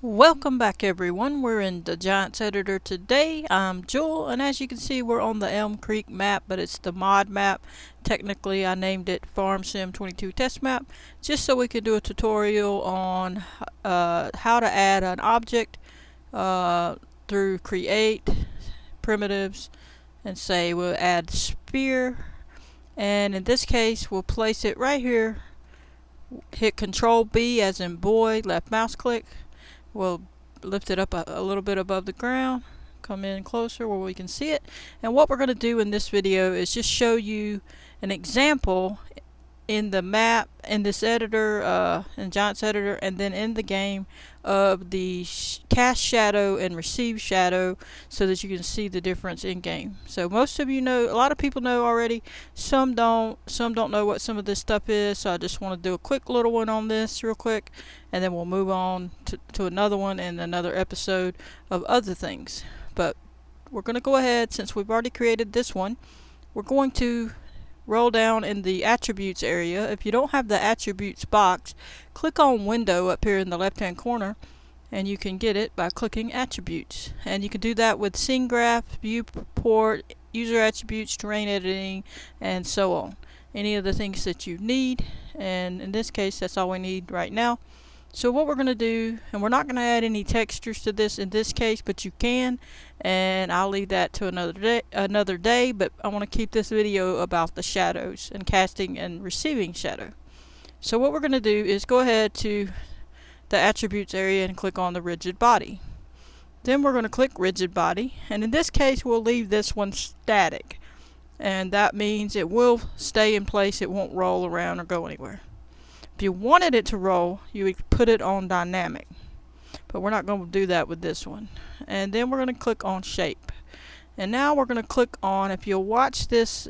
Welcome back everyone, we're in the Giants editor today. I'm Joel, and as you can see we're on the Elm Creek map, but it's the mod map. Technically I named it Farm Sim 22 Test Map, just so we could do a tutorial on how to add an object through create, primitives, and say we'll add sphere, and in this case we'll place it right here. Hit Control B as in boy, left mouse click. We'll lift it up a little bit above the ground, come in closer where we can see it. And what we're going to do in this video is just show you an example in the map, in this editor, in Giants editor, and then in the game of the cast shadow and receive shadow, so that you can see the difference in game. So most of you know, a lot of people know already, some don't know what some of this stuff is, so I just want to do a quick little one on this real quick, and then we'll move on to another one in another episode of other things. But we're going to go ahead, since we've already created this one, we're going to roll down in the attributes area. If you don't have the attributes box, click on window up here in the left hand corner, and you can get it by clicking attributes. And you can do that with scene graph, viewport, user attributes, terrain editing, and so on. Any of the things that you need, and in this case that's all we need right now. So what we're going to do, and we're not going to add any textures to this in this case, but you can, and I'll leave that to another day, but I want to keep this video about the shadows and casting and receiving shadow. So what we're going to do is go ahead to the attributes area and click on the rigid body. Then we're going to click rigid body, and in this case we'll leave this one static, and that means it will stay in place, it won't roll around or go anywhere. If you wanted it to roll, you would put it on dynamic, but we're not going to do that with this one. And then we're going to click on shape, and now we're going to click on, if you'll watch this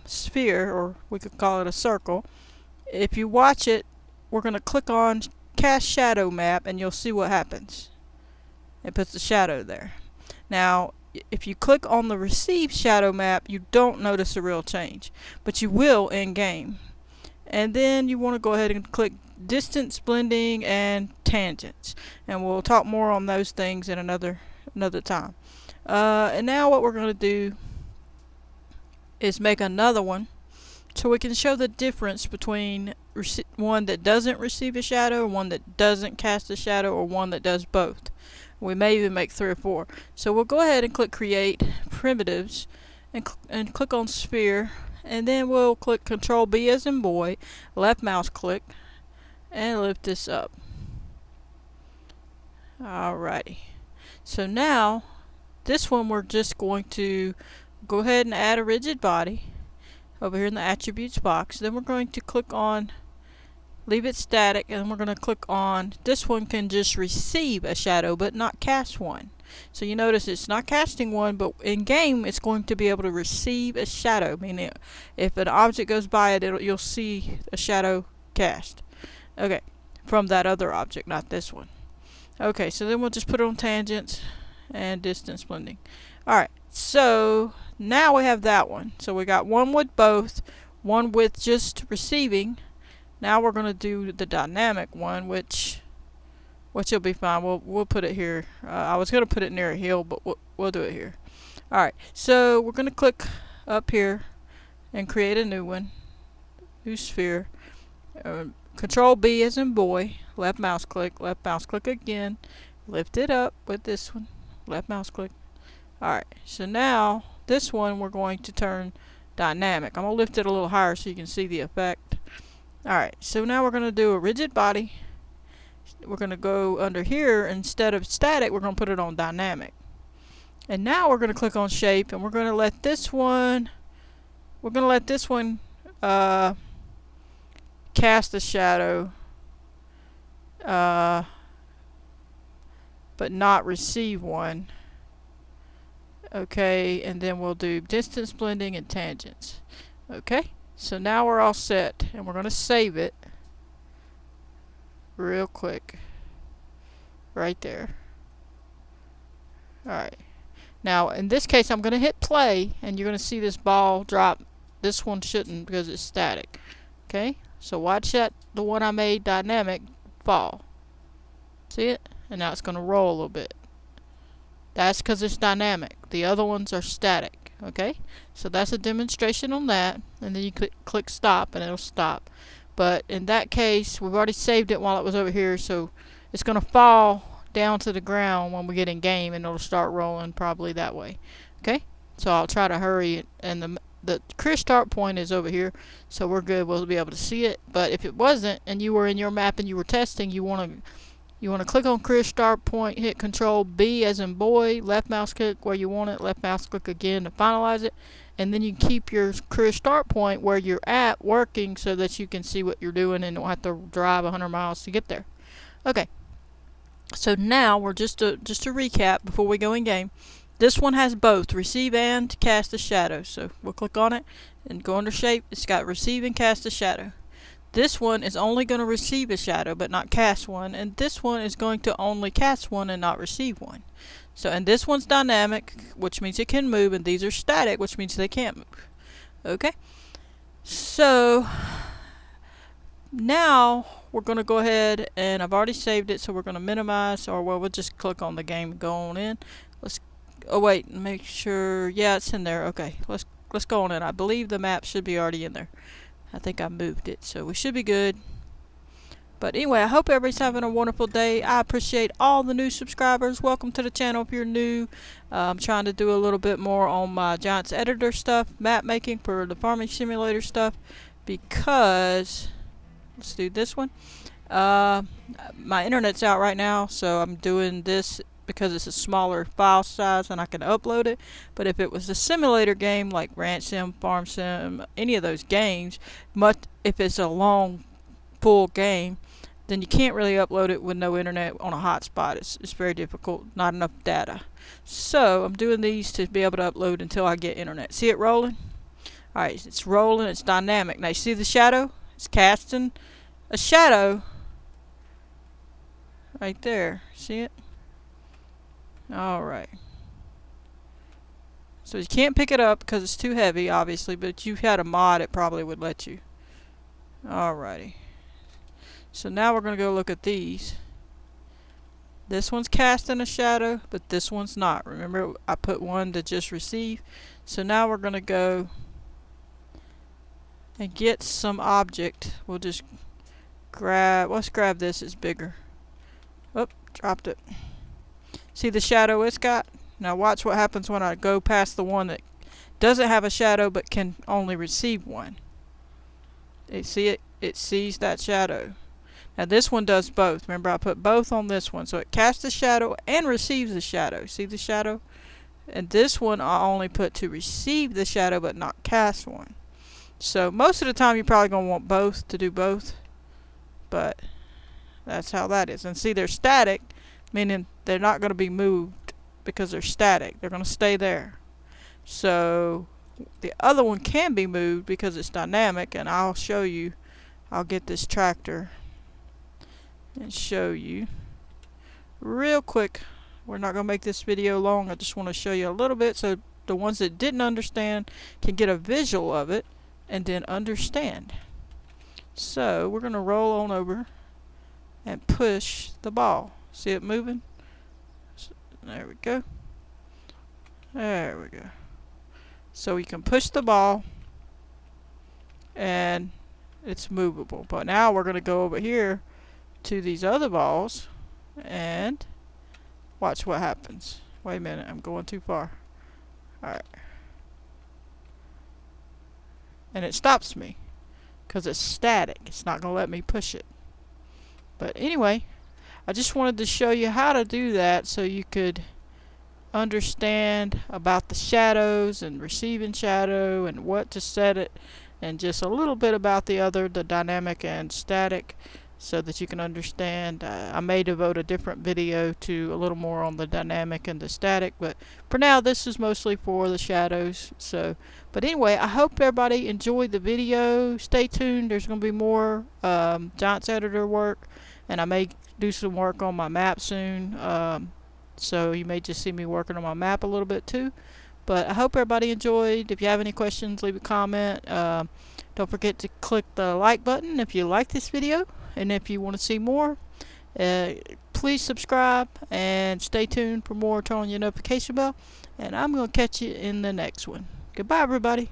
sphere, or we could call it a circle, if you watch it, we're going to click on cast shadow map, and you'll see what happens. It puts the shadow there. Now if you click on the receive shadow map, you don't notice a real change, but you will in game. And then you want to go ahead and click distance blending and tangents, and we'll talk more on those things in another time. And now what we're going to do is make another one so we can show the difference between one that doesn't receive a shadow, one that doesn't cast a shadow, or one that does both. We may even make 3 or 4. So we'll go ahead and click create primitives and click on sphere. And then we'll click Control B as in boy, left mouse click, and lift this up. Alrighty. So now, this one we're just going to go ahead and add a rigid body over here in the attributes box. Then we're going to click on, leave it static, and we're going to click on, this one can just receive a shadow but not cast one. So you notice it's not casting one, but in game it's going to be able to receive a shadow, meaning if an object goes by it, you'll see a shadow cast. Okay, from that other object, not this one. Okay, so then we'll just put it on tangents and distance blending. Alright, so now we have that one. So we got one with both, one with just receiving. Now we're going to do the dynamic one, which will be fine. We'll put it here. I was going to put it near a hill, but we'll do it here. Alright, so we're going to click up here and create a new one. New sphere. Control B as in boy. Left mouse click again. Lift it up with this one. Left mouse click. Alright, so now this one we're going to turn dynamic. I'm going to lift it a little higher so you can see the effect. Alright, so now we're going to do a rigid body. We're going to go under here, instead of static we're going to put it on dynamic. And now we're going to click on shape, and we're going to let this one cast a shadow, but not receive one. Okay, and then we'll do distance blending and tangents. Okay, so now we're all set, and we're going to save it real quick right there. Alright, now in this case I'm going to hit play, and you're going to see this ball drop. This one shouldn't because it's static. Okay, so watch that, the one I made dynamic, fall. See it? and now it's going to roll a little bit. That's because it's dynamic. The other ones are static. Okay, so that's a demonstration on that, and then you click stop and it'll stop. But in that case, we've already saved it while it was over here, so it's going to fall down to the ground when we get in game, and it'll start rolling probably that way. Okay, so I'll try to hurry it, and the career start point is over here, so we're good. We'll be able to see it. But if it wasn't, and you were in your map and you were testing, you want to click on career start point, hit Control B as in boy, left mouse click where you want it, left mouse click again to finalize it, and then you keep your career start point where you're at working so that you can see what you're doing and don't have to drive 100 miles to get there. Okay, so now we're just to recap before we go in game. This one has both receive and cast a shadow, so we'll click on it and go under shape. It's got receive and cast a shadow. This one is only going to receive a shadow but not cast one, and this one is going to only cast one and not receive one. So, and this one's dynamic, which means it can move, and these are static, which means they can't move. Okay, so now we're going to go ahead, and I've already saved it, so we're going to minimize, or well, we'll just click on the game and go on in. Oh wait, make sure, yeah, it's in there. Okay, let's go on in. I believe the map should be already in there. I think I moved it, so we should be good. But anyway, I hope everybody's having a wonderful day. I appreciate all the new subscribers. Welcome to the channel if you're new. I'm trying to do a little bit more on my Giants Editor stuff, map making for the Farming Simulator stuff, because let's do this one. My internet's out right now, so I'm doing this because it's a smaller file size and I can upload it. But if it was a simulator game like Ranch Sim, Farm Sim, any of those games, if it's a long full game, then you can't really upload it with no internet on a hotspot. It's very difficult, not enough data. So I'm doing these to be able to upload until I get internet. See it rolling? Alright, it's rolling, it's dynamic. Now you see the shadow? It's casting a shadow right there. See it? Alright. So you can't pick it up because it's too heavy, obviously, but if you had a mod, it probably would let you. Alrighty. So now we're going to go look at these. This one's casting a shadow, but this one's not. Remember, I put one to just receive. So now we're going to go and get some object. We'll just let's grab this, it's bigger. Oh, dropped it. See the shadow it's got? Now watch what happens when I go past the one that doesn't have a shadow but can only receive one. See it? It sees that shadow. Now this one does both. Remember, I put both on this one. So it casts a shadow and receives the shadow. See the shadow? And this one I only put to receive the shadow but not cast one. So most of the time you're probably going to want both to do both. But that's how that is. And see, they're static, meaning they're not going to be moved because they're static. They're going to stay there. So the other one can be moved because it's dynamic, and I'll show you. I'll get this tractor and show you real quick. We're not going to make this video long. I just want to show you a little bit so the ones that didn't understand can get a visual of it and then understand. So we're going to roll on over and push the ball. See it moving? There we go. There we go. So we can push the ball and it's movable. But now we're going to go over here to these other balls and watch what happens. Wait a minute, I'm going too far. Alright. And it stops me because it's static. It's not going to let me push it. But anyway, I just wanted to show you how to do that so you could understand about the shadows and receiving shadow and what to set it, and just a little bit about the dynamic and static, so that you can understand. I may devote a different video to a little more on the dynamic and the static, but for now this is mostly for the shadows. So, but anyway, I hope everybody enjoyed the video. Stay tuned, there's going to be more Giants Editor work, and I may do some work on my map soon. So you may just see me working on my map a little bit too. But I hope everybody enjoyed. If you have any questions, leave a comment. Don't forget to click the like button if you like this video. And if you want to see more, please subscribe and stay tuned for more. Turn on your notification bell, and I'm going to catch you in the next one. Goodbye, everybody.